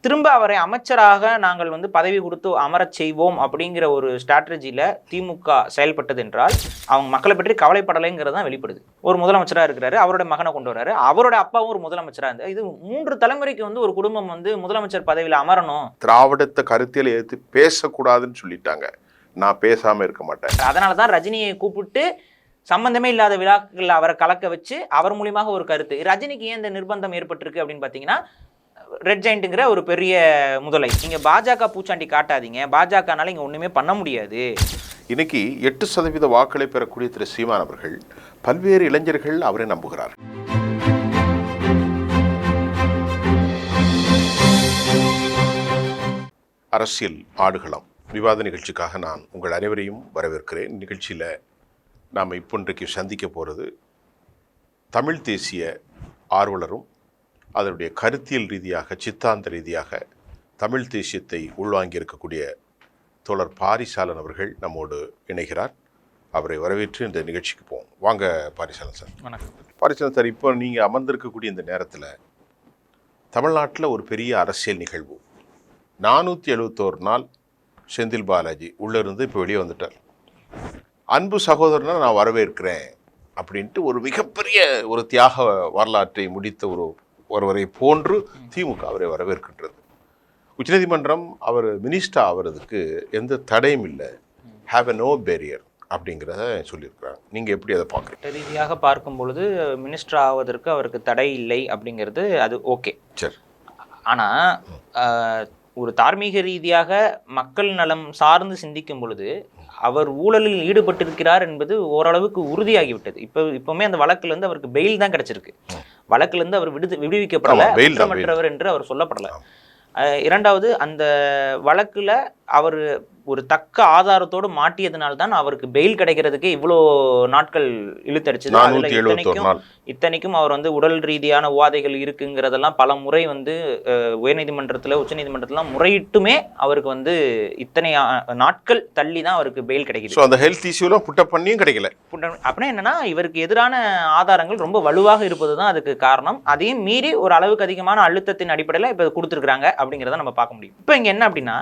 திரும்ப அவரை அமைச்சராக நாங்கள் வந்து பதவி கொடுத்து அமரச் செய்வோம் அப்படிங்கிற ஒரு ஸ்ட்ராட்டஜியில் திமுக செயல்பட்டது என்றால் அவங்க மக்களை பற்றி கவலைப்படலைங்கிறது தான் வெளிப்படுது. ஒரு முதலமைச்சராக இருக்கிறாரு, அவரோட மகனை கொண்டு வர்றாரு, அவரோட அப்பாவும் ஒரு முதலமைச்சராக இருந்தார். இது 3 தலைமுறைக்கு வந்து ஒரு குடும்பம் வந்து முதலமைச்சர் பதவியில் அமரணும். திராவிடத்தை கருத்தியல் எடுத்து பேசக்கூடாதுன்னு சொல்லிட்டாங்க. நான் பேசாம இருக்க மாட்டேன். அதனால தான் ரஜினியை கூப்பிட்டு சம்பந்தமே இல்லாத விழாக்கள் அவரை கலக்க வச்சு அவர் மூலியமாக ஒரு கருத்து. ரஜினிக்கு ஏன் இந்த நிர்பந்தம் ஏற்பட்டிருக்கு அப்படின்னு பார்த்தீங்கன்னா, ரெட் ஜெயிண்ட்டுங்கிற ஒரு பெரிய முதலை. நீங்க பாஜக பூச்சாண்டி காட்டாதீங்க, பாஜகனால இங்க ஒண்ணுமே பண்ண முடியாது. இன்னைக்கு 8% வாக்களை பெறக்கூடிய திரு சீமான் அவர்கள் பல்வேறு இளைஞர்கள் அவரை நம்புகிறார். அரசியல் ஆடுகளம் விவாத நிகழ்ச்சிக்காக நான் உங்கள் அனைவரையும் வரவேற்கிறேன். நிகழ்ச்சியில் நாம் இப்போ இன்றைக்கு சந்திக்க போகிறது தமிழ் தேசிய ஆர்வலரும் அதனுடைய கருத்தியல் ரீதியாக சித்தாந்த ரீதியாக தமிழ் தேசியத்தை உள்வாங்கி இருக்கக்கூடிய தோழர் பாரிசாலன் அவர்கள் நம்மோடு இணைகிறார். அவரை வரவேற்று இந்த நிகழ்ச்சிக்கு போவோம். வாங்க பாரிசாலன் சார். வணக்கம். பாரிசாலன் சார், இப்போ நீங்கள் அமர்ந்திருக்கக்கூடிய இந்த நேரத்தில் தமிழ்நாட்டில் ஒரு பெரிய அரசியல் நிகழ்வு. 471 நாள் செந்தில் பாலாஜி உள்ளே இருந்து இப்போ வெளியே வந்துட்டார். அன்பு சகோதரனை நான் வரவேற்கிறேன் அப்படின்ட்டு ஒரு மிகப்பெரிய ஒரு தியாக வரலாற்றை முடித்த ஒருவரை போன்று திமுக அவரை வரவேற்கின்றது. உச்சநீதிமன்றம் அவர் மினிஸ்டர் ஆகிறதுக்கு எந்த தடையும் இல்லை, ஹாவ் எ நோ பேரியர் அப்படிங்கிறத சொல்லியிருக்கிறாங்க. நீங்கள் எப்படி அதை பார்க்குறீங்க? ரீதியாக பார்க்கும் பொழுது மினிஸ்டர் ஆவதற்கு அவருக்கு தடை இல்லை அப்படிங்கிறது அது ஓகே. சரி. ஆனால் ஒரு தார்மீக ரீதியாக மக்கள் நலம் சார்ந்து சிந்திக்கும் பொழுது அவர் ஊழலில் ஈடுபட்டிருக்கிறார் என்பது ஓரளவுக்கு உறுதியாகிவிட்டது. இப்பவுமே அந்த வழக்கிலிருந்து அவருக்கு பெயில் தான் கிடைச்சிருக்கு. வழக்கிலிருந்து அவர் விடுவிக்கப்படல, குற்றமற்றவர் என்று அவர் சொல்லப்படல. இரண்டாவது, அந்த வழக்குல அவர் ஒரு தக்க ஆதாரத்தோடு மாட்டியதுனால்தான் அவருக்கு பெயில் கிடைக்கிறதுக்கே இவ்வளோ நாட்கள் இழுத்தடிச்சது. இத்தனைக்கும் அவர் வந்து உடல் ரீதியான உவாதைகள் இருக்குங்கிறதெல்லாம் பல முறை வந்து உயர்நீதிமன்றத்தில் உச்சநீதிமன்றத்திலாம் முறையிட்டுமே அவருக்கு வந்து இத்தனை நாட்கள் தள்ளி தான் அவருக்கு பெயில் கிடைக்குது. அந்த ஹெல்த் இஷ்யூலாம் புட்டப் பண்ணியும் கிடைக்கல. அப்படின்னா என்னன்னா, இவருக்கு எதிரான ஆதாரங்கள் ரொம்ப வலுவாக இருப்பது தான் அதுக்கு காரணம். அதையும் மீறி ஒரு அளவுக்கு அதிகமான அழுத்தத்தின் அடிப்படையில் இப்போ கொடுத்துருக்காங்க அப்படிங்கிறத நம்ம பார்க்க முடியும். இப்போ இங்கே என்ன அப்படின்னா,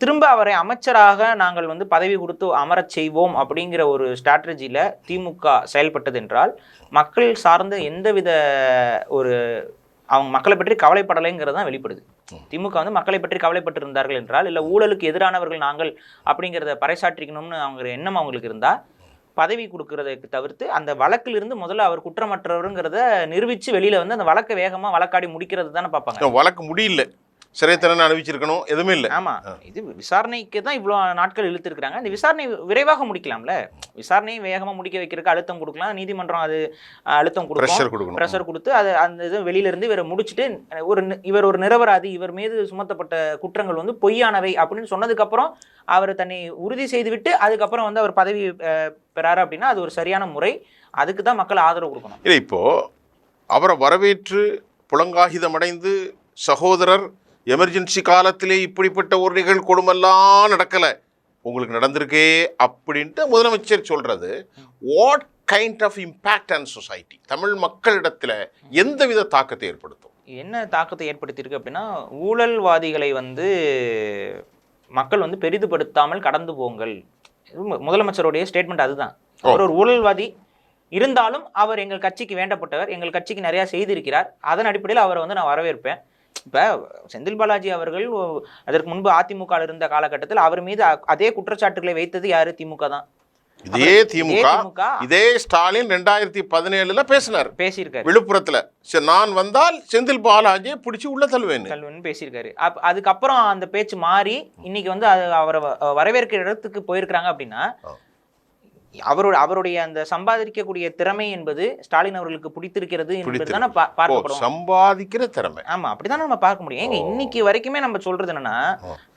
திரும்ப அவரை அமைச்சராக நாங்கள் வந்து பதவி கொடுத்து அமரச் செய்வோம் அப்படிங்கிற ஒரு ஸ்ட்ராட்டஜியில் திமுக செயல்பட்டது என்றால் மக்கள் சார்ந்த எந்தவித அவங்க மக்களை பற்றி கவலைப்படலைங்கிறது தான் வெளிப்படுது. திமுக வந்து மக்களை பற்றி கவலைப்பட்டு இருந்தார்கள் என்றால், இல்லை ஊழலுக்கு எதிரானவர்கள் நாங்கள் அப்படிங்கிறத பறைசாற்றிக்கணும்னு அவங்க எண்ணம் அவங்களுக்கு இருந்தால் பதவி கொடுக்கறதுக்கு தவிர்த்து அந்த வழக்கிலிருந்து முதல்ல அவர் குற்றமற்றவருங்கிறத நிரூபித்து வெளியில் வந்து அந்த வழக்கை வேகமாக வழக்காடி முடிக்கிறது தானே பார்ப்பாங்க. வழக்கு முடியல, சிறைத்தண்டனை அனுபவிச்சிருக்கணும், எதுவுமே இல்லை. ஆமா, இது விசாரணைக்கு தான் இவ்வளோ நாட்கள் இழுத்துருக்காங்க. இந்த விசாரணை விரைவாக முடிக்கலாம்ல. விசாரணையை வேகமாக முடிக்க வைக்கிறதுக்கு அழுத்தம் கொடுக்கலாம். நீதிமன்றம் அது அழுத்தம் கொடுக்கும், ப்ரெஷர் கொடுத்து அது அந்த இது வெளியிலிருந்து இவரை முடிச்சுட்டு இவர் ஒரு நிரபராதி, இவர் மீது சுமத்தப்பட்ட குற்றங்கள் வந்து பொய்யானவை அப்படின்னு சொன்னதுக்கப்புறம் அவர் தன்னை உறுதி செய்துவிட்டு அதுக்கப்புறம் வந்து அவர் பதவி பெறாரு அப்படின்னா அது ஒரு சரியான முறை. அதுக்கு தான் மக்கள் ஆதரவு கொடுக்கணும். இல்லை, இப்போ அவரை வரவேற்று புலங்காகிதமடைந்து சகோதரர் எமர்ஜென்சி காலத்திலே இப்படிப்பட்ட ஒரு நிகழ்வு கொடுமெல்லாம் நடக்கலை, உங்களுக்கு நடந்திருக்கே அப்படின்ட்டு முதலமைச்சர் சொல்றது what kind of impact on society, Tamil மக்களிடத்தில் எந்தவித தாக்கத்தை ஏற்படுத்தும்? என்ன தாக்கத்தை ஏற்படுத்தியிருக்கு அப்படின்னா, ஊழல்வாதிகளை வந்து மக்கள் வந்து பெரிதுபடுத்தாமல் கடந்து போங்கள். முதலமைச்சருடைய ஸ்டேட்மெண்ட் அதுதான். அவர் ஒரு ஊழல்வாதி இருந்தாலும் அவர் எங்கள் கட்சிக்கு வேண்டப்பட்டவர், எங்கள் கட்சிக்கு நிறையா செய்திருக்கிறார், அதன் அடிப்படையில் அவரை வந்து நான் வரவேற்பேன். இப்போ செந்தில் பாலாஜி அவர்கள் அதற்கு முன்பு அதிமுக இருந்த காலகட்டத்தில் அவர் மீது அதே குற்றச்சாட்டுகளை வைத்தது யாரு? திமுக தான். இதே திமுக இதே ஸ்டாலின் 2017 பேசியிருக்காரு விழுப்புரத்துல. நான் வந்தால் செந்தில் பாலாஜியை பிடிச்சி உள்ள தள்ளுவேன்னு பேசியிருக்காரு. அதுக்கப்புறம் அந்த பேச்சு மாறி இன்னைக்கு வந்து அவரை வரவேற்கிற இடத்துக்கு போயிருக்கிறாங்க. அப்படின்னா அவருடைய அந்த சம்பாதிக்கக்கூடிய திறமை என்பது ஸ்டாலின் அவர்களுக்கு பிடித்திருக்கிறது என்பதுதானே பார்க்கப்படும். சம்பாதிக்கிற திறமை. ஆமா, அப்படித்தானே நம்ம பார்க்க முடியும். ஏங்க இன்னைக்கு வரைக்குமே நம்ம சொல்றது என்னன்னா,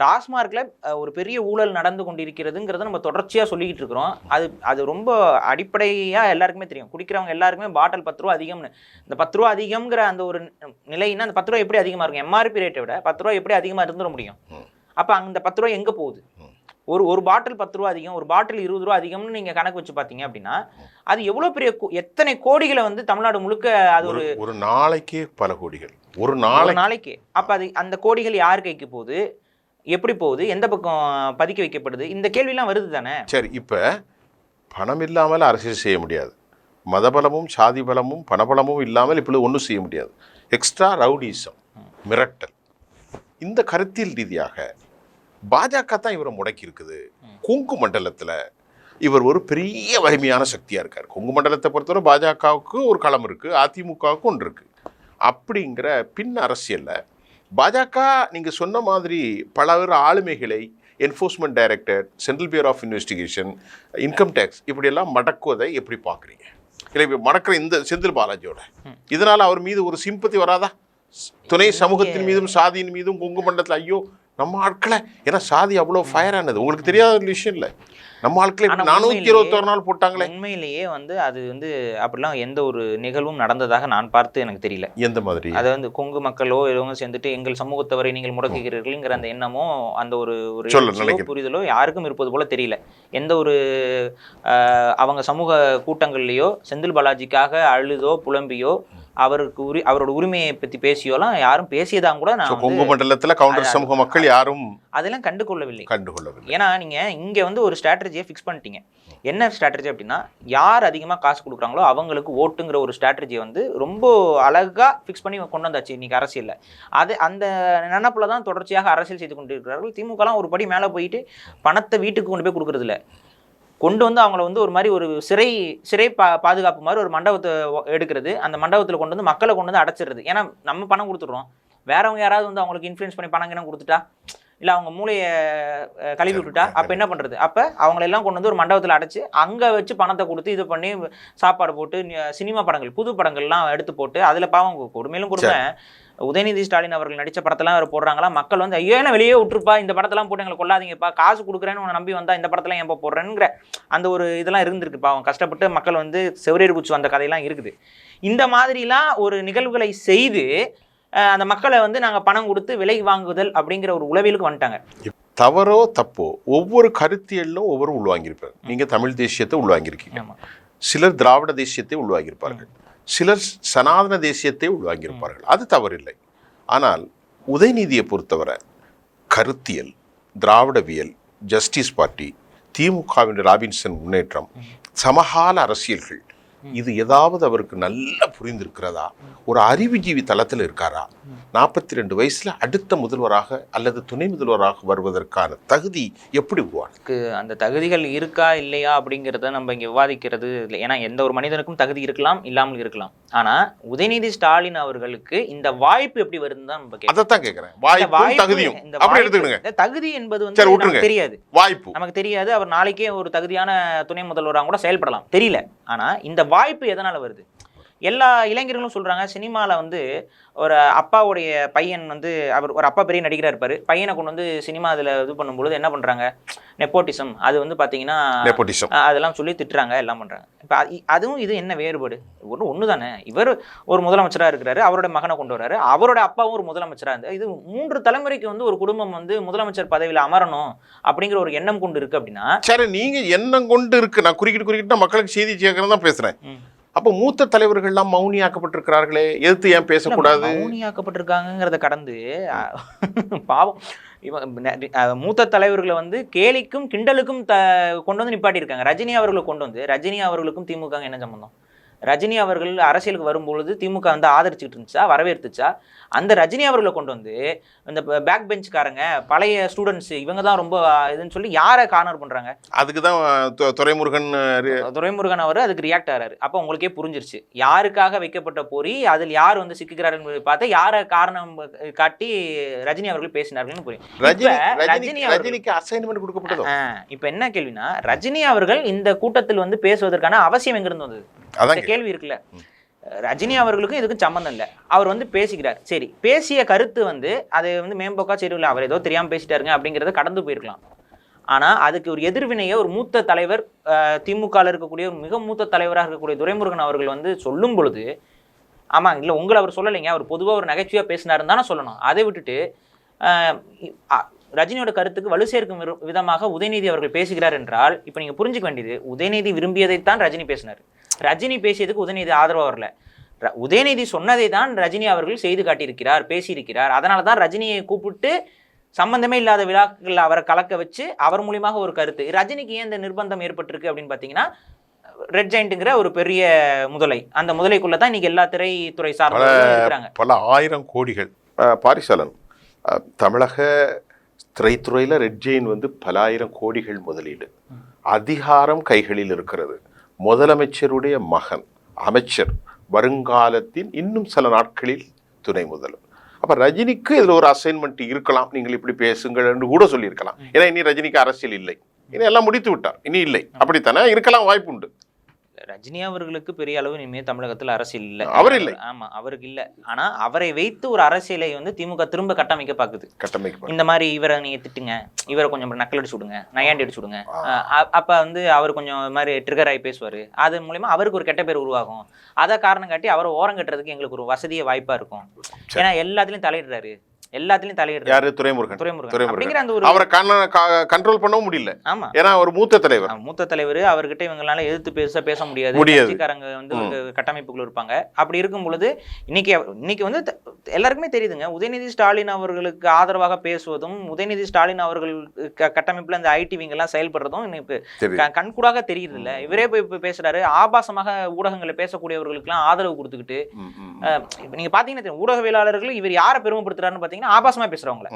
டாஸ்மார்க்ல ஒரு பெரிய ஊழல் நடந்து கொண்டிருக்கிறதுங்கிறத நம்ம தொடர்ச்சியா சொல்லிக்கிட்டு இருக்கிறோம். அது ரொம்ப அடிப்படையா எல்லாருக்குமே தெரியும். குடிக்கிறவங்க எல்லாருக்குமே பாட்டில் 10 ரூபா அதிகம்னு. இந்த 10 ரூபா அதிகம்ங்கிற அந்த ஒரு நிலைன்னா அந்த 10 ரூபா எப்படி அதிகமா இருக்கும்? எம்ஆர்பி ரேட்டை விட 10 ரூபா எப்படி அதிகமா இருந்துட முடியும்? அப்ப அந்த 10 ரூபா எங்க போகுது? ஒரு பாட்டில் 10 ரூபா அதிகம், ஒரு பாட்டில் 20 ரூபா அதிகம்னு நீங்க கணக்கு வச்சு பார்த்தீங்க அப்படின்னா அது எவ்வளவு பெரிய எத்தனை கோடிகளை வந்து தமிழ்நாடு முழுக்க அது ஒரு நாளைக்கே பல கோடிகள், ஒரு நாளைக்கு. அப்ப அது அந்த கோடிகள் யார் கைக்கு போகுது, எப்படி போகுது, எந்த பக்கம் பதுக்கி வைக்கப்படுது, இந்த கேள்வியெல்லாம் வருது தானே. சரி, இப்ப பணம் இல்லாமல் அரசியல் செய்ய முடியாது. மதபலமும் சாதி பலமும் பணபலமும் இல்லாமல் இப்பொழுது ஒன்றும் செய்ய முடியாது. எக்ஸ்ட்ரா ரவுடிசம், மிரட்டல், இந்த கருத்தியல் ரீதியாக பாஜக தான் இவரை முடக்கி இருக்குது. கொங்கு மண்டலத்தில் இவர் ஒரு பெரிய வலிமையான சக்தியாக இருக்கார். கொங்கு மண்டலத்தை பொறுத்தவரை பாஜகவுக்கு ஒரு களம் இருக்குது, அதிமுகவுக்கு ஒன்று இருக்குது. அப்படிங்கிற பின் அரசியலில் பாஜக நீங்கள் சொன்ன மாதிரி பல ஆளுமைகளை enforcement directorate, central bureau of investigation, income tax இப்படியெல்லாம் மடக்குவதை எப்படி பார்க்குறீங்க? இல்லை இப்போ மடக்கிற இந்த செந்தில் பாலாஜியோட இதனால் அவர் மீது ஒரு சிம்பத்தி வராதா? துணை சமூகத்தின் மீதும் சாதியின் மீதும் கொங்கு மண்டலத்தில் ஐயோ நம்ம ஆட்களை, ஏன்னா சாதி அவ்வளோ ஃபயர் ஆனது உங்களுக்கு தெரியாத ஒரு விஷயம் இல்லை. நம்ம ஆட்களை 421 நாள் போட்டாங்களே. உண்மையிலேயே வந்து அது வந்து அப்படிலாம் எந்த ஒரு நிகழ்வும் நடந்ததாக நான் பார்த்து எனக்கு தெரியல. எந்த மாதிரி? அதை வந்து கொங்கு மக்களோ இவங்க சேர்ந்துட்டு எங்கள் சமூகத்தவரை நீங்கள் முடக்குகிறீர்கள்ங்கிற அந்த எண்ணமோ அந்த ஒரு புரிதலோ யாருக்கும் இருப்பது போல தெரியல. எந்த ஒரு அவங்க சமூக கூட்டங்கள்லையோ செந்தில் பாலாஜிக்காக அழுதோ புலம்பியோ அவரோட உரிமையை பற்றி பேசியோலாம் யாரும் பேசியதாங்க கூட நான் கொங்கு மண்டலத்தில் கவுண்டர் சமூக மக்கள் யாரும் அதெல்லாம் கண்டுகொள்ளவில்லை. ஏன்னா நீங்க இங்க வந்து ஒரு ஸ்ட்ராட்டஜியை ஃபிக்ஸ் பண்ணிட்டீங்க. என்ன ஸ்ட்ராட்டஜி அப்படின்னா, யார் அதிகமாக காசு கொடுக்குறாங்களோ அவங்களுக்கு ஓட்டுங்கிற ஒரு ஸ்ட்ராட்டஜியை வந்து ரொம்ப அழகா ஃபிக்ஸ் பண்ணி கொண்டு வந்தாச்சு இன்னைக்கு அரசியலில். அந்த நினப்பில் தான் தொடர்ச்சியாக அரசியல் செய்து கொண்டு இருக்கிறார்கள். திமுகலாம் ஒரு படி மேலே போயிட்டு பணத்தை வீட்டுக்கு கொண்டு போய் கொடுக்குறது இல்லை, கொண்டு வந்து அவங்கள வந்து ஒரு மாதிரி ஒரு சிறை பாதுகாப்பு மாதிரி ஒரு மண்டபத்தை எடுக்கிறது, அந்த மண்டபத்தில் கொண்டு வந்து மக்களை கொண்டு வந்து அடைச்சிடுறது. ஏன்னா நம்ம பணம் கொடுத்துட்றோம், வேறவங்க யாராவது வந்து அவங்களுக்கு இன்ஃப்ளூயன்ஸ் பண்ணி பணம் கொடுத்துட்டா, இல்லை அவங்க மூளையை கழுவி விட்டுட்டா அப்போ என்ன பண்ணுறது? அப்போ அவங்களெல்லாம் கொண்டு வந்து ஒரு மண்டபத்தில் அடைச்சி அங்கே வச்சு பணத்தை கொடுத்து இது பண்ணி சாப்பாடு போட்டு சினிமா படங்கள் புது படங்கள்லாம் எடுத்து போட்டு அதில் பாவம் கொடுமையிலும் கொடுமை. உதயநிதி ஸ்டாலின் அவர்கள் நடித்த படத்தெல்லாம் அவர் போடுறாங்களா, மக்கள் வந்து ஐயோ என்ன வெளியே விட்டுருப்பா, இந்த படத்தெல்லாம் போட்டு எங்களை கொள்ளாதீங்கப்பா, காசு கொடுக்குறேன்னு உன்னை நம்பி வந்தால் இந்த படத்தெல்லாம் ஏன் போடுறேங்கிற அந்த ஒரு இதெல்லாம் இருந்திருக்குப்பா. அவங்க கஷ்டப்பட்டு மக்கள் வந்து செவரேறு குச்சி வந்த கதையெல்லாம் இருக்குது. இந்த மாதிரிலாம் ஒரு நிகழ்வுகளை செய்து அந்த மக்களை வந்து நாங்கள் பணம் கொடுத்து விலை வாங்குதல் அப்படிங்கிற ஒரு உளவியலுக்கு வந்துட்டாங்க. தவறோ தப்போ ஒவ்வொரு கருத்தியலும் ஒவ்வொரு உள்வாங்கியிருப்பார். நீங்கள் தமிழ் தேசியத்தை உள்வாங்கியிருக்கீங்க, சிலர் திராவிட தேசியத்தை உள்வாங்கியிருப்பார்கள், சிலர் சனாதன தேசியத்தை உள்வாங்கியிருப்பார்கள். அது தவறில்லை. ஆனால் உதயநிதியை பொறுத்தவரை கருத்தியல், திராவிடவியல், ஜஸ்டிஸ் பார்ட்டி, திமுகவின் ராபின்சன் முன்னேற்றம், சமகால அரசியல்கள், இது ஏதாவது அவருக்கு நல்லா புரிந்திருக்கிறதா? ஒரு அறிவுஜீவி தளத்தில் இருக்காரா? 42 வயசுல அடுத்த முதல்வராக அல்லது துணை முதல்வராக வருவதற்கான தகுதி எப்படி உருவானது? அந்த தகுதிகள் இருக்கா இல்லையா அப்படிங்கிறத நம்ம இங்கே விவாதிக்கிறது இல்லை. ஏன்னா எந்த ஒரு மனிதனுக்கும் தகுதி இருக்கலாம், இல்லாமல் இருக்கலாம். ஆனா உதயநிதி ஸ்டாலின் அவர்களுக்கு இந்த வாய்ப்பு எப்படி வருதுன்னு தான் நம்ம அதைத்தான் கேட்கிறேன். வாய்ப்பும் தகுதியும் அப்படி எடுத்துக்கணுங்க. தகுதி என்பது வந்து நமக்கு தெரியாது, வாய்ப்பு நமக்கு தெரியாது. அவர் நாளைக்கே ஒரு தகுதியான துணை முதல்வராக கூட செயல்படலாம், தெரியல. ஆனா இந்த வாய்ப்பு எதனால வருது? எல்லா இளைஞர்களும் சொல்றாங்க, சினிமாவில் வந்து ஒரு அப்பாவுடைய பையன் வந்து அவர் ஒரு அப்பா பெரிய நடிகராக இருப்பார், பையனை கொண்டு வந்து சினிமா அதில் இது பண்ணும்பொழுது என்ன பண்ணுறாங்க, நெப்போட்டிசம், அது வந்து பார்த்தீங்கன்னா அதெல்லாம் சொல்லி திட்டுறாங்க, எல்லாம் பண்ணுறாங்க. இப்போ அதுவும் இது என்ன வேறுபாடு? ஒன்று தானே. இவர் ஒரு முதலமைச்சராக இருக்கிறாரு, அவரோட மகனை கொண்டு வர்றாரு, அவரோட அப்பாவும் ஒரு முதலமைச்சராக இருந்தார். இது 3 தலைமுறைக்கு வந்து ஒரு குடும்பம் வந்து முதலமைச்சர் பதவியில் அமரணும் அப்படிங்கிற ஒரு எண்ணம் கொண்டு இருக்கு அப்படின்னா. சரி, நீங்கள் எண்ணம் கொண்டு இருக்கு, நான் குறுக்கிட்டு மக்களுக்கு செய்தி சேர்க்கறது தான் பேசுகிறேன். அப்போ மூத்த தலைவர்கள்லாம் மௌனியாக்கப்பட்டிருக்கிறார்களே, எதிர்த்து ஏன் பேசக்கூடாது? மௌனியாக்கப்பட்டிருக்காங்கிறத கடந்து பாவம் மூத்த தலைவர்களை வந்து கேலிக்கும் கிண்டலுக்கும் கொண்டு வந்து நிப்பாட்டியிருக்காங்க. ரஜினி அவர்களை கொண்டு வந்து, ரஜினி அவர்களுக்கும் திமுக என்ன சம்பந்தம்? ரஜினி அவர்கள் அரசியலுக்கு வரும்பொழுது திமுக வந்து ஆதரிச்சுட்டு இருந்துச்சா, வரவேற்றுச்சா? அந்த ரஜினி அவர்களை கொண்டு வந்து இந்த பேக் பெஞ்சுக்காரங்க, பழைய ஸ்டூடெண்ட்ஸ், இவங்க தான் ரொம்ப இதுன்னு சொல்லி யாரை கார்னர் பண்ணுறாங்க? அதுக்கு தான் துரைமுருகன் அவர் அதுக்கு ரியாக்ட் ஆகிறாரு. அப்போ உங்களுக்கே புரிஞ்சிருச்சு யாருக்காக வைக்கப்பட்ட பொறி, அதில் யார் வந்து சிக்குகிறார் என்பதை பார்த்து யாரை காரணம் காட்டி ரஜினி அவர்கள் பேசினார்கள்னு புரியும். ரஜினிக்கு அசைன்மெண்ட் கொடுக்கப்பட்டது. இப்போ என்ன கேள்வினா, ரஜினி அவர்கள் இந்த கூட்டத்தில் வந்து பேசுவதற்கான அவசியம் எங்கிருந்து வந்தது? கேள்வி இருக்குல்ல. ரஜினி அவர்களுக்கும் இதுக்கும் சம்மந்தம் இல்லை, அவர் வந்து பேசிக்கிறார். சரி, பேசிய கருத்து வந்து அதை வந்து மேம்போக்கா சரியில்லை, அவர் ஏதோ தெரியாமல் பேசிட்டாருங்க அப்படிங்கிறத கடந்து போயிருக்கலாம். ஆனால் அதுக்கு ஒரு எதிர்வினையை ஒரு மூத்த தலைவர், திமுகவில் இருக்கக்கூடிய ஒரு மிக மூத்த தலைவராக இருக்கக்கூடிய துரைமுருகன் அவர்கள் வந்து சொல்லும் பொழுது, ஆமாம் இல்லை உங்களை அவர் சொல்லலைங்க, அவர் பொதுவாக ஒரு நகைச்சுவையாக பேசினாருன்னு தானே சொல்லணும். அதை விட்டுட்டு ரஜினியோட கருத்துக்கு வலு சேர்க்கும் விதமாக உதயநிதி அவர்கள் பேசுகிறார் என்றால் இப்போ நீங்க புரிஞ்சுக்க வேண்டியது, உதயநிதி விரும்பியதைத்தான் ரஜினி பேசினார். ரஜினி பேசியதுக்கு உதயநிதி ஆதரவா வரல. உதயநிதி சொன்னதை தான் ரஜினி அவர்கள் செய்து காட்டியிருக்கிறார், பேசியிருக்கிறார். அதனால தான் ரஜினியை கூப்பிட்டு சம்பந்தமே இல்லாத விழாக்கள் அவரை கலக்க வச்சு அவர் மூலியமாக ஒரு கருத்து. ரஜினிக்கு ஏன் இந்த நிர்பந்தம் ஏற்பட்டிருக்கு அப்படின்னு பார்த்தீங்கன்னா, ரெட் ஜெயண்ட்ங்கிற ஒரு பெரிய முதலை, அந்த முதலைக்குள்ள தான் இன்னைக்கு எல்லா திரைத்துறை சார்ந்தவர்களும் இருக்கிறாங்க. பல ஆயிரம் கோடிகள். பாரிசாலன், தமிழக திரைத்துறையில் ரெட் ஜெயின் வந்து பல ஆயிரம் கோடிகள் முதலீடு, அதிகாரம் கைகளில் இருக்கிறது. முதலமைச்சருடைய மகன் அமைச்சர், வருங்காலத்தின் இன்னும் சில நாட்களில் துணை முதல்வர். அப்ப ரஜினிக்கு இதுல ஒரு அசைன்மெண்ட் இருக்கலாம், நீங்கள் இப்படி பேசுங்கள் என்று கூட சொல்லியிருக்கலாம். ஏன்னா இனி ரஜினிக்கு அரசியல் இல்லை, இனி எல்லாம் முடித்து விட்டார், இனி இல்லை, அப்படித்தானே இருக்கலாம், வாய்ப்பு உண்டு. ரஜினி அவர்களுக்கு பெரிய அளவு இனிமே தமிழகத்தில் அரசியல் இல்லை, அவர் இல்லை. ஆமா, அவருக்கு இல்லை. ஆனா அவரை வைத்து ஒரு அரசியலை வந்து திமுக திரும்ப கட்டமைக்க பாக்குது. இந்த மாதிரி இவரை நீங்க திட்டுங்க, இவரை கொஞ்சம் நக்கல் அடிச்சு விடுங்க, நையாண்டி அடிச்சு விடுங்க, அப்ப வந்து அவர் கொஞ்சம் மாதிரி ட்ரிகர் ஆகி பேசுவாரு. அது மூலமா அவருக்கு ஒரு கெட்ட பேர் உருவாகும். அதை காரணம் காட்டி அவரை ஓரம் கட்டுறதுக்கு எங்களுக்கு ஒரு வசதிய வாய்ப்பா இருக்கும். ஏன்னா எல்லாத்துலயும் தலையிடுறாரு, எல்லாத்துலயும் தலையிடுறாரு. யாரு? துரைமுருகன். அப்படிங்கிற அந்த ஒரு அவரை கண்ட்ரோல் பண்ணவும் முடியல. ஆமா, ஏன்னா ஒரு மூத்த தலைவர், அவர்கிட்ட இவங்களால எதிர்த்து பேச முடியாது. கட்சிக்காரங்க வந்து கட்டமைப்புகள் இருப்பாங்க. அப்படி இருக்கும் பொழுது இன்னைக்கு வந்து எல்லாருக்குமே தெரியுதுங்க, உதயநிதி ஸ்டாலின் அவர்களுக்கு ஆதரவாக பேசுவதும், உதயநிதி ஸ்டாலின் அவர்கள் கட்டமைப்புல இந்த ஐடி விங் எல்லாம் செயல்படுறதும் இன்னைக்கு கண்கூடாக தெரியுது இல்ல. இவரே போய் பேசுறாரு, ஆபாசமாக ஊடகங்களை பேசக்கூடியவர்களுக்கு எல்லாம் ஆதரவு கொடுத்துக்கிட்டு. நீங்க பாத்தீங்கன்னா ஊடகவியலாளர்கள் இவர் யாரை பெருமைப்படுத்துறாருன்னு பாத்தீங்கன்னா ஆபாசமா பேசுறவங்கள.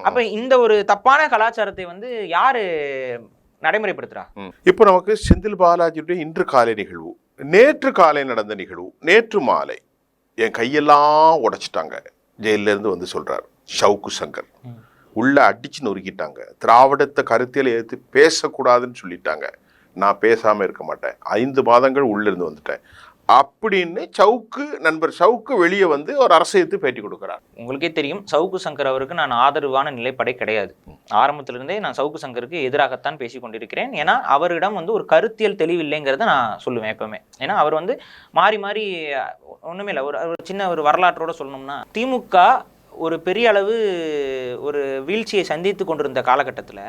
அப்ப இந்த ஒரு தப்பான கலாச்சாரத்தை வந்து யாரு நடைமுறைப்படுத்துறா? இப்போ நமக்கு செந்தில் பாலாஜியுடைய இன்று காலை நிகழ்வு, நேற்று காலை நடந்த நிகழ்வு, நேற்று மாலை என் கையெல்லாம் உடைச்சிட்டாங்க. ஜெயில இருந்து வந்து சொல்றாரு ஷவுக்கு சங்கர், உள்ள அடிச்சு நொறுக்கிட்டாங்க. திராவிடத்தை கருத்தியலை எடுத்து பேசக்கூடாதுன்னு சொல்லிட்டாங்க. நான் பேசாம இருக்க மாட்டேன், 5 மாதங்கள் உள்ள இருந்து வந்துட்டேன் அப்படின்னு நண்பர் சவுக்கு வெளியே வந்து ஒரு அரசியலுக்கு பேட்டி கொடுக்கிறார். உங்களுக்கே தெரியும், சவுக்கு சங்கர் அவருக்கு நான் ஆதரவான நிலைப்படை கிடையாது. ஆரம்பத்திலிருந்தே நான் சவுக்கு சங்கருக்கு எதிராகத்தான் பேசிக் கொண்டிருக்கிறேன். ஏன்னா அவரிடம் வந்து ஒரு கருத்தியல் தெளிவில்லைங்கிறத நான் சொல்லுவேன் எப்பவுமே. ஏன்னா அவர் வந்து மாறி மாறி ஒண்ணுமே இல்லை. ஒரு சின்ன ஒரு வரலாற்றோட சொல்லணும்னா, திமுக ஒரு பெரிய அளவு ஒரு வீழ்ச்சியை சந்தித்து கொண்டிருந்த காலகட்டத்தில்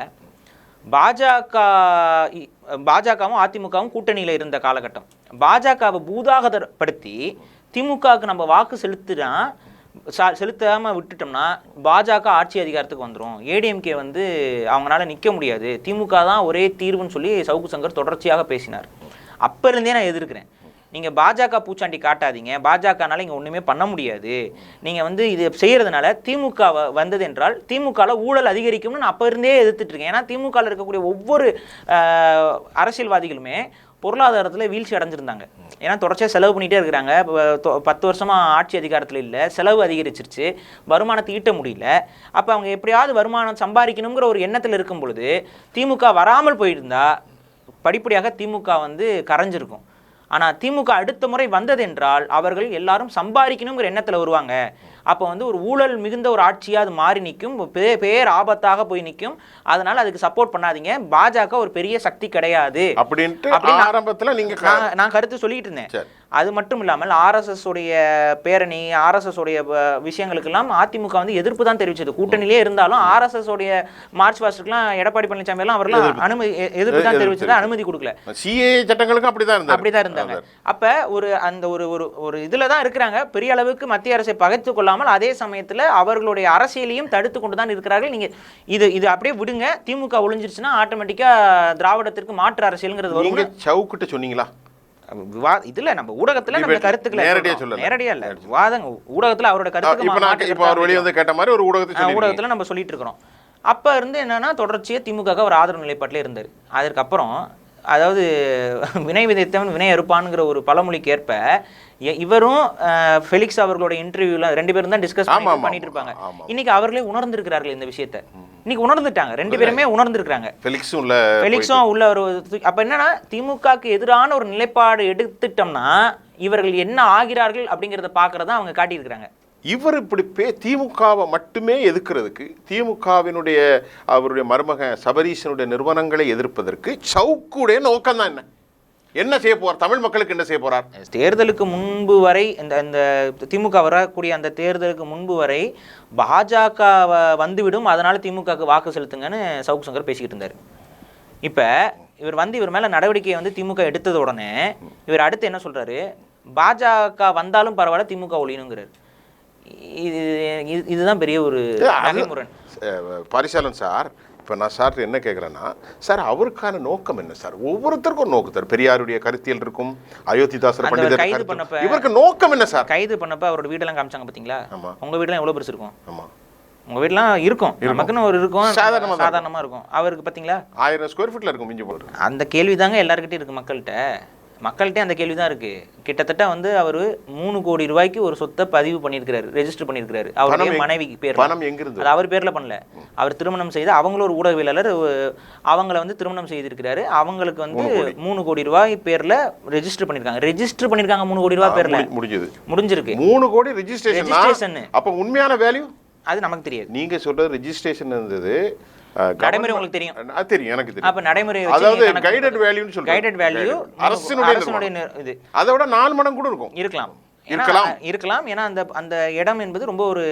பாஜகவும் அதிமுகவும் கூட்டணியில் இருந்த காலகட்டம். பாஜகவை பூதாகதப்படுத்தி திமுகவுக்கு நம்ம வாக்கு செலுத்தாமல் விட்டுட்டோம்னா பாஜக ஆட்சி அதிகாரத்துக்கு வந்துடும், ஏடிஎம்கே வந்து அவங்களால நிற்க முடியாது, திமுக தான் ஒரே தீர்வுன்னு சொல்லி சவுக்கு சங்கர் தொடர்ச்சியாக பேசினார். அப்போ இருந்தே நான் எதிர்க்கிறேன். நீங்கள் பாஜக பூச்சாண்டி காட்டாதீங்க, பாஜகனால இங்கே ஒன்றுமே பண்ண முடியாது, நீங்கள் வந்து இது செய்கிறதுனால திமுக வந்தது என்றால் திமுகவில் ஊழல் அதிகரிக்கும்னு நான் அப்போ இருந்தே எதிர்த்துட்டு இருக்கேன். ஏன்னா திமுகவில் இருக்கக்கூடிய ஒவ்வொரு அரசியல்வாதிகளுமே பொருளாதாரத்தில் வீழ்ச்சி அடைஞ்சிருந்தாங்க. ஏன்னா தொடர்ச்சியாக செலவு பண்ணிகிட்டே இருக்கிறாங்க. 10 வருஷமாக ஆட்சி அதிகாரத்தில் இல்லை, செலவு அதிகரிச்சிருச்சு, வருமானத்தை ஈட்ட முடியல. அப்போ அவங்க எப்படியாவது வருமானம் சம்பாதிக்கணுங்கிற ஒரு எண்ணத்தில் இருக்கும் பொழுது திமுக வராமல் போயிருந்தா படிப்படியாக திமுக வந்து கரைஞ்சிருக்கும். ஆனால் திமுக அடுத்த முறை வந்தது என்றால் அவர்கள் எல்லாரும் சம்பாதிக்கணுங்கிற எண்ணத்தில் வருவாங்க. அப்போ வந்து ஒரு ஊழல் மிகுந்த ஒரு ஆட்சியாக அது மாறி நிற்கும், பேர் ஆபத்தாக போய் நிற்கும். அதனால அதுக்கு சப்போர்ட் பண்ணாதீங்க, பாஜக ஒரு பெரிய சக்தி கிடையாது அப்படின்னு ஆரம்பத்தில் நான் கருத்து சொல்லிட்டு இருந்தேன். அது மட்டும் இல்லாமல் ஆர்எஸ்எஸ் உடைய பேரணி, ஆர்எஸ்எஸ் உடைய விஷயங்களுக்கெல்லாம் அதிமுக வந்து எதிர்ப்பு தான் தெரிவிச்சது. கூட்டணியிலே இருந்தாலும் ஆர்எஸ்எஸ் உடைய மார்ச் பாஸ்டுக்கெல்லாம் எடப்பாடி பழனிசாமி எல்லாம் அவரெல்லாம் எதிர்ப்பு தான் தெரிவிச்சது, அனுமதி கொடுக்கல. சிஏ சட்டங்களுக்கும் அப்படிதான் இருந்தாங்க. அப்ப அந்த ஒரு இதுல தான் இருக்கிறாங்க. பெரிய அளவுக்கு மத்திய அரசை பகைத்துக் கொள்ளாமல் அதே சமயத்துல அவர்களுடைய அரசியலையும் தடுத்து கொண்டு தான் இருக்கிறார்கள். நீங்க இது அப்படியே விடுங்க, திமுக ஒளிஞ்சிருச்சுன்னா ஆட்டோமேட்டிக்கா திராவிடத்திற்கு மாற்று அரசியல்ங்கிறது வரும். சவுக்கிட்ட சொன்னீங்களா? இதுல நம்ம ஊடகத்துல நம்ம கருத்துக்களை நேரடியா இல்ல, விவாதம் ஊடகத்துல அவரோட ஊடகத்துல நம்ம சொல்லிட்டு இருக்கிறோம். அப்ப இருந்து என்னன்னா தொடர்ச்சியா திமுக ஒரு ஆதரவு நிலைப்பாட்டிலே இருந்தாரு. அதற்கப்புறம் அதாவது வினை விதைத்தவன் வினை அறுப்பான்ங்கிற ஒரு பழமொழிக்கு ஏற்ப இவரும் ஃபெலிக்ஸ் அவர்களோட இன்டர்வியூல 2 பேரும் தான் டிஸ்கஸ் பண்ணிட்டு இருப்பாங்க. இன்னைக்கு அவர்களே உணர்ந்திருக்கிறார்கள் இந்த விஷயத்தை. இன்னைக்கு உணர்ந்துட்டாங்க, 2 பேருமே உணர்ந்திருக்காங்க. ஃபெலிக்ஸும் உள்ள ஒரு அப்ப என்னன்னா திமுகக்கு எதிரான ஒரு நிலைப்பாடு எடுத்துட்டோம்னா இவர்கள் என்ன ஆகிறார்கள் அப்படிங்கிறத பாக்குறத அவங்க காட்டியிருக்கிறாங்க. இவர் இப்படி திமுகவை மட்டுமே எதிர்க்கிறதுக்கு, திமுகவினுடைய அவருடைய மருமகன் சபரீஷனுடைய நிறுவனங்களை எதிர்ப்பதற்கு சவுக்குடைய நோக்கம் தான் என்ன? என்ன செய்ய போறார்? தமிழ் மக்களுக்கு என்ன செய்ய போறார்? தேர்தலுக்கு முன்பு வரை இந்த திமுக வரக்கூடிய அந்த தேர்தலுக்கு முன்பு வரை பாஜக வந்துவிடும், அதனால திமுகவுக்கு வாக்கு செலுத்துங்கன்னு சவுக்கு சங்கர் பேசிக்கிட்டு இருந்தார். இப்போ இவர் மேலே நடவடிக்கையை வந்து திமுக எடுத்தது உடனே இவர் அடுத்து என்ன சொல்றாரு? பாஜக வந்தாலும் பரவாயில்ல, திமுக ஒழியணுங்கிறார். இதுதான் பெரிய ஒரு நகைமுறை. பரிசாலன் சார், இப்போ நான் சார் என்ன கேட்குறேன்னா, சார் அவருக்கான நோக்கம் என்ன சார்? ஒவ்வொருத்தருக்கும் ஒரு நோக்கம். பெரியாருடைய கருத்தியல் இருக்கும், அயோத்திதாசர் பண்டிதர் கைது பண்ணப்ப இவருக்கு நோக்கம் என்ன சார்? கைது பண்ணப்ப அவரோட வீடெல்லாம் காமிச்சாங்க பார்த்தீங்களா? ஆமாம். உங்கள் வீடெல்லாம் எவ்வளோ பெருசு இருக்கும்? ஆமாம், உங்கள் வீடெல்லாம் இருக்கும், நமக்குன்னு ஒரு இருக்கும், சாதாரணமாக இருக்கும். அவருக்கு பார்த்தீங்களா 1000 ஸ்கொயர் ஃபீட்டில் இருக்கும் மிஞ்சி போட்டு. அந்த கேள்வி தாங்க எல்லாருக்கிட்டையும் இருக்குது மக்கள்கிட்ட அந்த கேள்வி தான் இருக்குது. கிட்டத்தட்ட வந்து அவர் 3 கோடி ரூபாய்க்கு ஒரு சொத்தை பதிவு பண்ணியிருக்கிறாரு, ரெஜிஸ்டர் பண்ணியிருக்கிறாரு. அவருடைய மனைவிக்கு பேர். பணம் எங்கிருந்து? அது அவர் பேரில் பண்ணல, அவர் திருமணம் செய்து அவங்களும் ஒரு ஊடகவியலாளர், அவங்கள வந்து திருமணம் செய்திருக்கிறாரு. அவங்களுக்கு வந்து 3 கோடி ரூபாய் பேரில் ரெஜிஸ்டர் பண்ணியிருக்காங்க. 3 கோடி ரூபாய் பேரில் முடிஞ்சிருக்கு. 3 கோடி ரெஜிஸ்ட்ரேஷன். அப்போ உண்மையான வேல்யூ அது நமக்கு தெரியாது. நீங்க சொல்றது ரெஜிஸ்ட்ரேஷன் இருந்தது, நடைமுறை உங்களுக்கு தெரியும். தெரியும், எனக்கு தெரியும். அப்ப நடைமுறை அதாவது கைடட் வேல்யூன்னு சொல்றேன். கைடட் வேல்யூ அரசினுடைய இது அதை விட 4 மடங்கு கூட இருக்கும். இருக்கலாம். ஏன்னா அந்த இடம் என்பது ரொம்ப ஒரு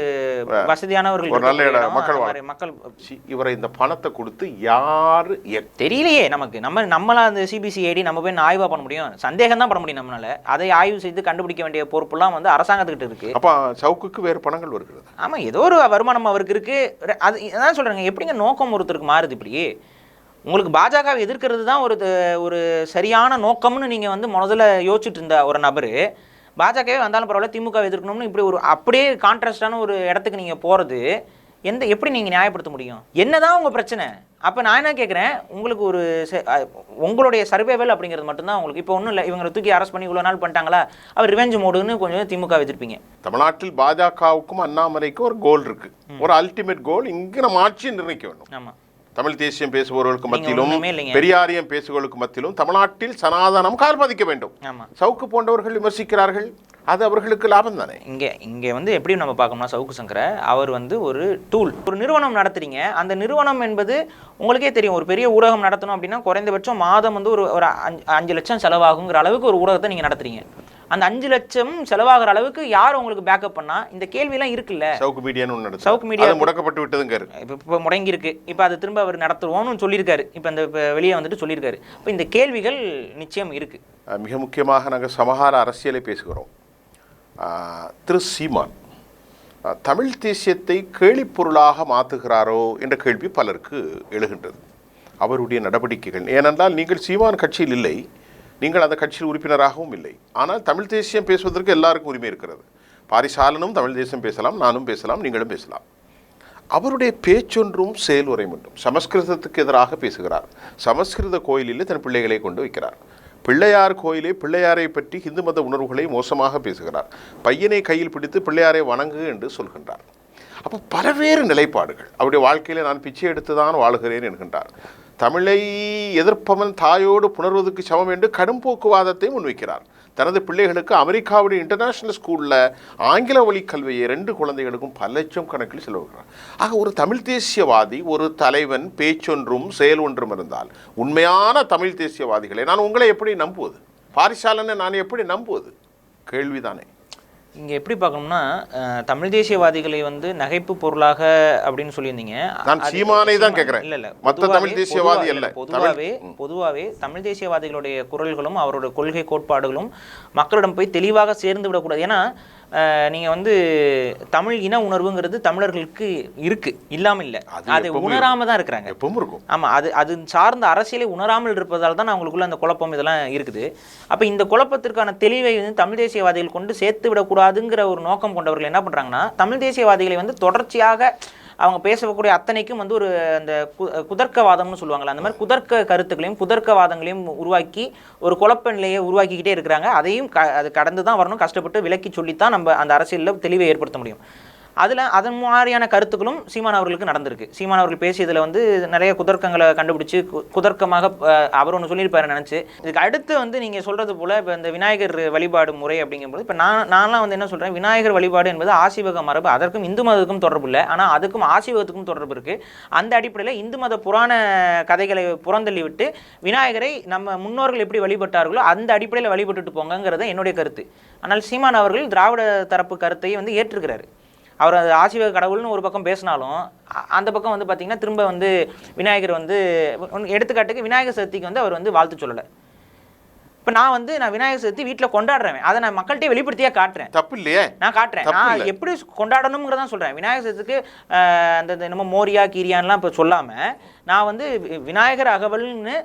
வசதியானவர்கள், ஒரு நல்ல இடம், மக்கள். இவரை இந்த பணத்தை கொடுத்து யாரு தெரியலையே நமக்கு. நம்மளா அந்த சிபிசிஐடி நம்ம போய் ஆய்வா பண்ண முடியும்? சந்தேகம் தான் பண்ண முடியும் நம்மளால. அதை ஆய்வு செய்து கண்டுபிடிக்க வேண்டிய பொறுப்புலாம் வந்து அரசாங்கத்துக்கிட்ட இருக்கு. அப்ப சவுக்குக்கு வேறு பணங்கள் வருகிறது. ஆமா, ஏதோ ஒரு வருமானம் அவருக்கு இருக்கு. அது அதான் சொல்றாங்க, எப்படிங்க நோக்கம் ஒருத்தருக்கு மாறுது இப்படி? உங்களுக்கு பாஜகவை எதிர்க்கிறது தான் ஒரு சரியான நோக்கம்னு நீங்க வந்து முதல்ல யோசிச்சுட்டு இருந்த ஒரு நபரு, பாஜகவே வந்தாலும் பரவாயில்ல திமுக எதிர்க்கணும்னு இப்படி ஒரு அப்படியே கான்ட்ராஸ்டான ஒரு இடத்துக்கு நீங்கள் போகிறது எப்படி நீங்கள் நியாயப்படுத்த முடியும்? என்னதான் உங்கள் பிரச்சனை? அப்போ நான் என்ன கேட்குறேன், உங்களுக்கு உங்களுடைய சர்வைவல் அப்படிங்கிறது மட்டும்தான் உங்களுக்கு. இப்போ ஒன்றும் இல்லை, இவங்களை தூக்கி அரெஸ்ட் பண்ணி இவ்வளோ நாள் பண்ணிட்டாங்களா, அவர் ரிவெஞ்ச் மோடுன்னு கொஞ்சம் திமுக எதிர்ப்பீங்க. தமிழ்நாட்டில் பாஜகவுக்கும் அண்ணாமலைக்கும் ஒரு கோல் இருக்கு, ஒரு அல்டிமேட் கோல். இங்கே நம்ம ஆட்சியை நிர்ணயிக்க வேண்டும். ஆமாம், தமிழ் தேசியம் பேசுபவர்களுக்கு மத்தியிலும் பெரியாரியம் பேசுபவர்களுக்கு மத்தியிலும் தமிழ்நாட்டில் சனாதனம் கால் பதிக்க வேண்டும். சவுக்கு போன்றவர்கள் விமர்சிக்கிறார்கள், அது அவர்களுக்கு லாபம் தானே. இங்கே வந்து எப்படி நம்ம பார்க்கணும்னா, சவுக்கு சங்கரை அவர் வந்து ஒரு டூல், ஒரு நிறுவனம் நடத்துறீங்க. அந்த நிறுவனம் என்பது உங்களுக்கே தெரியும், ஒரு பெரிய ஊடகம் நடத்தணும் அப்படின்னா குறைந்தபட்சம் மாதம் வந்து ஒரு 5 லட்சம் செலவாகுங்கிற அளவுக்கு ஒரு ஊடகத்தை நீங்கள் நடத்துறீங்க. அந்த 5 லட்சம் செலவாகிற அளவுக்கு யார் உங்களுக்கு பேக்கப் பண்ணா? இந்த கேள்வியெல்லாம் இருக்குல்ல. சவுக்கு மீடியான்னு சவுக்கு மீடியா முடக்கப்பட்டு விட்டதுங்க, இப்போ முடங்கி இருக்கு. இப்போ அது திரும்ப அவர் நடத்துவோம்னு சொல்லியிருக்காரு. இப்போ அந்த வெளியே வந்துட்டு சொல்லியிருக்காரு. இப்போ இந்த கேள்விகள் நிச்சயம் இருக்கு. மிக முக்கியமாக நாங்கள் சமகால அரசியலை பேசுகிறோம். திரு சீமான் தமிழ் தேசியத்தை கேலிப்பொருளாக மாற்றுகிறாரோ என்ற கேள்வி பலருக்கு எழுகின்றது. அவருடைய நடவடிக்கைகள், ஏனென்றால் நீங்கள் சீமான் கட்சியில் இல்லை, நீங்கள் அந்த கட்சியில் உறுப்பினராகவும் இல்லை. ஆனால் தமிழ் தேசியம் பேசுவதற்கு எல்லாருக்கும் உரிமை இருக்கிறது. பாரிசாலனும் தமிழ் தேசியம் பேசலாம், நானும் பேசலாம், நீங்களும் பேசலாம். அவருடைய பேச்சொன்றும் செயல்முறையும் ஒன்றும். சமஸ்கிருதத்துக்கு எதிராக பேசுகிறார். சமஸ்கிருத கோயிலில் தன் பிள்ளைகளை கொண்டு வைக்கிறார். பிள்ளையார் கோயிலே பிள்ளையாரை பற்றி இந்து மத உணர்வுகளை மோசமாக பேசுகிறார். பையனை கையில் பிடித்து பிள்ளையாரை வணங்கு என்று சொல்கின்றார். அப்போ பல்வேறு நிலைப்பாடுகள். அவருடைய வாழ்க்கையில் நான் பிச்சை எடுத்து தான் வாழுகிறேன் என்கின்றார். தமிழை எதிர்ப்பவன் தாயோடு புணர்வதற்கு சமம் என்று கடும் போக்குவாதத்தை முன்வைக்கிறார். தனது பிள்ளைகளுக்கு அமெரிக்காவுடைய இன்டர்நேஷனல் ஸ்கூலில் ஆங்கில வழி கல்வியை 2 குழந்தைகளுக்கும் பல லட்சம் கணக்கில் செலவுகிறார். ஆக ஒரு தமிழ் தேசியவாதி, ஒரு தலைவன் பேச்சொன்றும் செயல் ஒன்றும் இருந்தால் உண்மையான தமிழ் தேசியவாதிகளை நான் உங்களை எப்படி நம்புவது? பாரிசாலனை நான் எப்படி நம்புவது? கேள்விதானே. இங்கே எப்படி பார்க்கணும்னா, தமிழ் தேசியவாதிகளை வந்து நகைப்பு பொருளாக அப்படின்னு சொல்லியிருந்தீங்க. நான் சீமானை தான் கேட்குறேன். இல்லை மற்ற தமிழ் தேசியவாதி அல்ல. பொதுவாகவே தமிழ் தேசியவாதிகளுடைய குரல்களும் அவரோட கொள்கை கோட்பாடுகளும் மக்களிடம் போய் தெளிவாக சேர்ந்து விடக்கூடாது. ஏன்னா நீங்கள் வந்து தமிழ் இன உணர்வுங்கிறது தமிழர்களுக்கு இருக்கு, இல்லாமல் இல்லை. அதை உணராம தான் இருக்கிறாங்க. எப்பவும் இருக்கும். ஆமாம், அது சார்ந்த அரசியலை உணராமல் இருப்பதால் தான் அவங்களுக்குள்ள அந்த குழப்பம் இதெல்லாம் இருக்குது. அப்போ இந்த குழப்பத்திற்கான தெளிவை வந்து தமிழ் தேசியவாதிகள் கொண்டு சேர்த்து விடக்கூடாதுங்கிற ஒரு நோக்கம் கொண்டவர்கள் என்ன பண்ணுறாங்கன்னா, தமிழ் தேசியவாதிகளை வந்து தொடர்ச்சியாக அவங்க பேசக்கூடிய அத்தனைக்கும் வந்து ஒரு அந்த குதர்க்கவாதம்னு சொல்லுவாங்கள்ல, அந்த மாதிரி குதர்க்க கருத்துக்களையும் குதர்க்கவாதங்களையும் உருவாக்கி ஒரு குழப்ப நிலையை உருவாக்கிக்கிட்டே இருக்கிறாங்க. அதையும் அது கடந்து தான் வரணும், கஷ்டப்பட்டு விலக்கி சொல்லித்தான் நம்ம அந்த அரசியலில் தெளிவை ஏற்படுத்த முடியும். அதன் மாதிரியான கருத்துக்களும் சீமான் அவர்களுக்கு நடந்திருக்கு. சீமான் அவர்கள் பேசியதில் வந்து நிறைய குதர்க்கங்களை கண்டுபிடிச்சு குதர்க்கமாக அவர் ஒன்று சொல்லியிருப்பாரு நினச்சி. இதுக்கு அடுத்து வந்து நீங்கள் சொல்கிறது போல் இப்போ இந்த விநாயகர் வழிபாடு முறை அப்படிங்கும்போது இப்போ நான்லாம் வந்து என்ன சொல்கிறேன், விநாயகர் வழிபாடு என்பது ஆசீவக மரபு, அதற்கும் இந்து மதத்துக்கும் தொடர்பு இல்லை, ஆனால் அதுக்கும் ஆசீவகத்துக்கும் தொடர்பு இருக்குது. அந்த அடிப்படையில் இந்து மத புராண கதைகளை புறந்தள்ளி விட்டு விநாயகரை நம்ம முன்னோர்கள் எப்படி வழிபட்டார்களோ அந்த அடிப்படையில் வழிபட்டுட்டு போங்கிறத என்னுடைய கருத்து. ஆனால் சீமான் அவர்கள் திராவிட தரப்பு கருத்தை வந்து ஏற்றுக்கிறாரு. அவர் அது ஆசீர்வாத கடவுள்னு ஒரு பக்கம் பேசினாலும் அந்த பக்கம் வந்து பார்த்தீங்கன்னா திரும்ப வந்து விநாயகர் வந்து எடுத்துக்காட்டுக்கு விநாயகர் சதுர்த்திக்கு வந்து அவர் வந்து வாழ்த்து சொல்லலை. இப்போ நான் விநாயகர் சதுர்த்தி வீட்டில் கொண்டாடுறேன், அதை நான் மக்கள்கிட்ட வெளிப்படுத்தியா காட்டுறேன். தப்பு இல்லையே, நான் காட்டுறேன். நான் எப்படி கொண்டாடணுங்கிறதான் சொல்கிறேன். விநாயகர் சதுர்த்திக்கு அந்த என்னமோ மோரியா கீரியான்லாம் இப்போ சொல்லாமல் நான் வந்து விநாயகர் அகவல்னு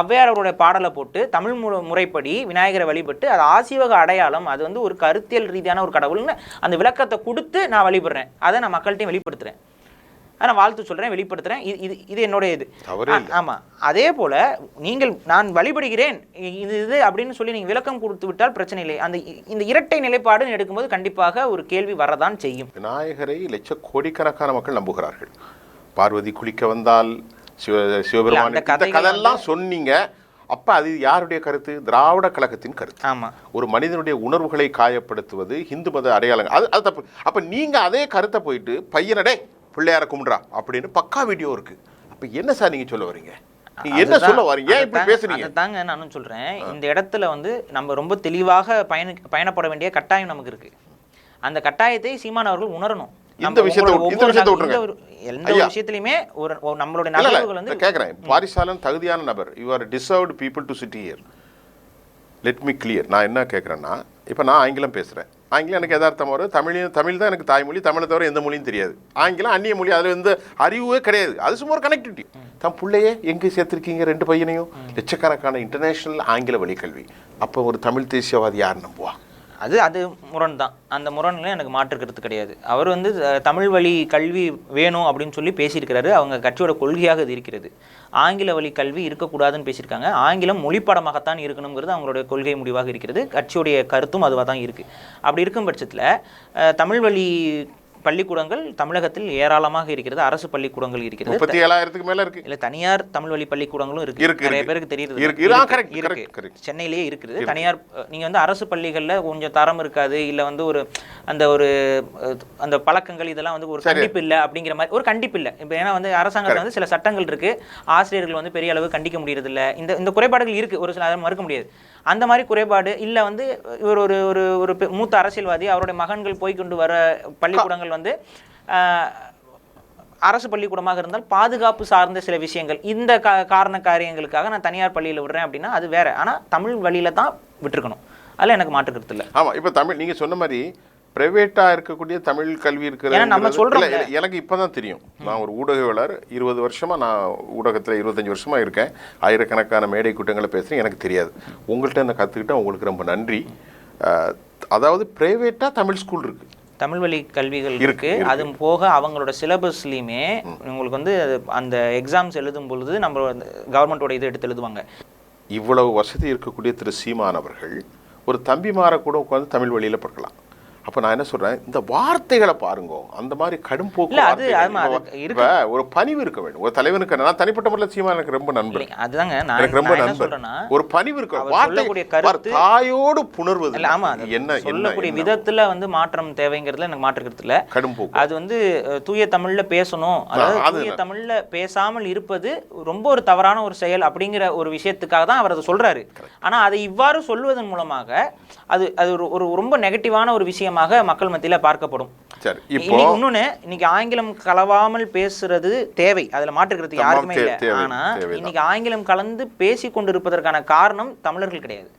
ஔவையார் அவருடைய பாடலை போட்டு தமிழ் முறைப்படி விநாயகரை வழிபட்டு அது ஆசீவக அடையாளம், அது வந்து ஒரு கருத்தியல் ரீதியான ஒரு கடவுள்னு அந்த விளக்கத்தை கொடுத்து நான் வழிபடுறேன். அதை நான் மக்கள்கிட்டையும் வெளிப்படுத்துகிறேன், நான் வாழ்த்து சொல்கிறேன், வெளிப்படுத்துகிறேன். இது என்னுடைய இது. ஆமாம், அதே போல் நான் வழிபடுகிறேன் இது அப்படின்னு சொல்லி நீங்கள் விளக்கம் கொடுத்து விட்டால் பிரச்சனை இல்லை. இந்த இரட்டை நிலைப்பாடு எடுக்கும்போது கண்டிப்பாக ஒரு கேள்வி வரதான் செய்யும். விநாயகரை கோடிக்கணக்கான மக்கள் நம்புகிறார்கள். பார்வதி குளிக்க வந்தால் சிவபெருமான் கதெல்லாம் சொன்னீங்க. அப்ப அது யாருடைய கருத்து? திராவிட கழகத்தின் கருத்து. ஆமா, ஒரு மனிதனுடைய உணர்வுகளை காயப்படுத்துவது இந்து மத அடையாளங்கள், அது தப்பு. அப்ப நீங்க அதே கருத்தை போயிட்டு பையனடே பிள்ளையார கும்பிடுறா அப்படின்னு பக்கா வீடியோ இருக்கு. அப்ப என்ன சார் நீங்க சொல்ல வரீங்க? நீங்க என்ன சொல்ல வரீங்க? இப்படி பேசுறீங்க. அதாங்க நானும் சொல்றேன். இந்த இடத்துல வந்து நம்ம ரொம்ப தெளிவாக பயணப்பட வேண்டிய கட்டாயம் நமக்கு இருக்கு. அந்த கட்டாயத்தை சீமான் அவர்கள் உணரணும். இந்த விஷயத்தை எந்த விஷயத்திலுமே ஒரு நம்மளுடைய நபர்கள் வந்து கேட்கிறேன். பாரிசாலன் தகுதியான நபர், you are deserved people to sit here. Let me clear. நான் என்ன கேட்குறேன்னா, இப்போ நான் ஆங்கிலம் பேசுகிறேன், ஆங்கிலம் எனக்கு எதார்த்தமாக வரும், தமிழ் தான் எனக்கு தாய்மொழி, தமிழை தவிர எந்த மொழியும் தெரியாது. ஆங்கிலம் அந்நிய மொழி, அதில் எந்த அறிவே கிடையாது. அது சும்மா ஒரு கனெக்டிவிட்டி. தம் பிள்ளையே எங்கே சேர்த்துருக்கீங்க 2 பையனையும்? லட்சக்கணக்கான இன்டர்நேஷ்னல் ஆங்கில வழிக்கல்வி. அப்போ ஒரு தமிழ் தேசியவாதி யார் நம்புவா? அது முரண் தான். அந்த முரணில் எனக்கு மாற்றுக்கிறது கிடையாது. அவர் வந்து தமிழ் வழி கல்வி வேணும் அப்படின்னு சொல்லி பேசியிருக்கிறாரு. அவங்க கட்சியோட கொள்கையாக இது இருக்கிறது. ஆங்கில வழி கல்வி இருக்கக்கூடாதுன்னு பேசியிருக்காங்க. ஆங்கிலம் மொழிப்படமாகத்தான் இருக்கணுங்கிறது அவங்களுடைய கொள்கை முடிவாக இருக்கிறது. கட்சியுடைய கருத்தும் அதுவாக தான் இருக்குது. அப்படி இருக்கும் பட்சத்தில் தமிழ் வழி பள்ளிக்கூடங்கள் தமிழகத்தில் ஏராளமாக இருக்கிறது. அரசு பள்ளிக்கூடங்கள் இருக்கிறது. 37,000க்கு மேல இருக்கு. இல்ல தனியார் தமிழ் வழி பள்ளிக்கூடங்களும் இருக்கு. நிறைய பேருக்கு தெரியுது. இருக்கு. சென்னையிலேயே இருக்குது. தனியார் நீங்க வந்து அரசு பள்ளிகள்ல கொஞ்சம் தரம் இருக்காது, இல்ல வந்து அந்த பழக்கங்கள் இதெல்லாம் வந்து ஒரு கண்டிப்பு இல்லை அப்படிங்கிற மாதிரி ஒரு கண்டிப்பு இல்லை. இப்போ ஏன்னா வந்து அரசாங்கத்தில் வந்து சில சட்டங்கள் இருக்கு, ஆசிரியர்கள் வந்து பெரிய அளவு கண்டிக்க முடியறது இல்லை. இந்த குறைபாடுகள் இருக்கு, ஒரு சில மறுக்க முடியாது. அந்த மாதிரி குறைபாடு இல்லை. வந்து இவர் ஒரு மூத்த அரசியல்வாதி, அவருடைய மகன்கள் போய்கொண்டு வர பள்ளிக்கூடங்கள் வந்து அரசு பள்ளிக்கூடமாக இருந்தால் பாதுகாப்பு சார்ந்த சில விஷயங்கள், இந்த காரண காரியங்களுக்காக நான் தனியார் பள்ளியில் விடுறேன் அப்படின்னா அது வேற. ஆனால் தமிழ் வழியில தான் விட்டுருக்கணும். அதில் எனக்கு மாற்றுக்கிறது இல்லை. ஆமாம், இப்போ தமிழ் நீங்கள் சொன்ன மாதிரி பிரைவேட்டாக இருக்கக்கூடிய தமிழ் கல்வி இருக்கிறது நம்ம சொல்கிறோம். எனக்கு இப்போ தான் தெரியும். நான் ஒரு ஊடகவியலாளர், 20 வருஷமாக நான் ஊடகத்தில் 25 வருஷமாக இருக்கேன். ஆயிரக்கணக்கான மேடை கூட்டங்களை பேசுகிறேன். எனக்கு தெரியாது. உங்கள்கிட்ட நான் கற்றுக்கிட்டேன், உங்களுக்கு ரொம்ப நன்றி. அதாவது பிரைவேட்டாக தமிழ் ஸ்கூல் இருக்குது, தமிழ் வழி கல்விகள் இருக்கு. அது போக அவங்களோட சிலபஸ்லையுமே உங்களுக்கு வந்து அந்த எக்ஸாம்ஸ் எழுதும் பொழுது நம்ம கவர்மெண்டோட இது எடுத்து எழுதுவாங்க. இவ்வளவு வசதி இருக்கக்கூடிய திரு சீமான் அவர்கள் ஒரு தம்பிமாரை கூட உட்காந்து தமிழ் வழியில் பார்க்கலாம். அப்போ நான் என்ன சொல்றேன், இந்த வார்த்தைகளை பாருங்க. அந்த மாதிரி கடும் போக்கு ஒரு பணிவு இருக்க வேண்டும். ஒரு தலைவனுக்கு நான் தனிப்பட்ட முறையில் சீமான் எனக்கு ரொம்ப நண்பர். அதுதாங்க எனக்கு ரொம்ப நண்பர். ஒரு பணிவு இருக்க, வார்த்தை தாயோடு புணர்வது. என்ன சொல்லக்கூடிய விதத்துல வந்து மாற்றம் தேவைங்கிறதுல எனக்கு மாற்றுக்கிறது இல்லை. கடும் போக்கு. அது வந்து தூய தமிழ்ல பேசணும், அதாவது தூய தமிழ்ல பேசாமல் இருப்பது ரொம்ப ஒரு தவறான ஒரு செயல் அப்படிங்கிற ஒரு விஷயத்துக்காக தான் அவர் அதை சொல்றாரு. ஆனா அதை இவ்வாறு சொல்வதன் மூலமாக அது ஒரு ரொம்ப நெகட்டிவான ஒரு விஷயம் மக்கள் மத்தியில பார்க்கப்படும். இன்னைக்கு ஆங்கிலம் கலவாமல் பேசுறது தேவை, அதுல மாற்றுக்கிறது யாருக்குமே இல்லை. ஆனா இன்னைக்கு ஆங்கிலம் கலந்து பேசி கொண்டிருப்பதற்கான காரணம் தமிழர்கள் கிடையாது.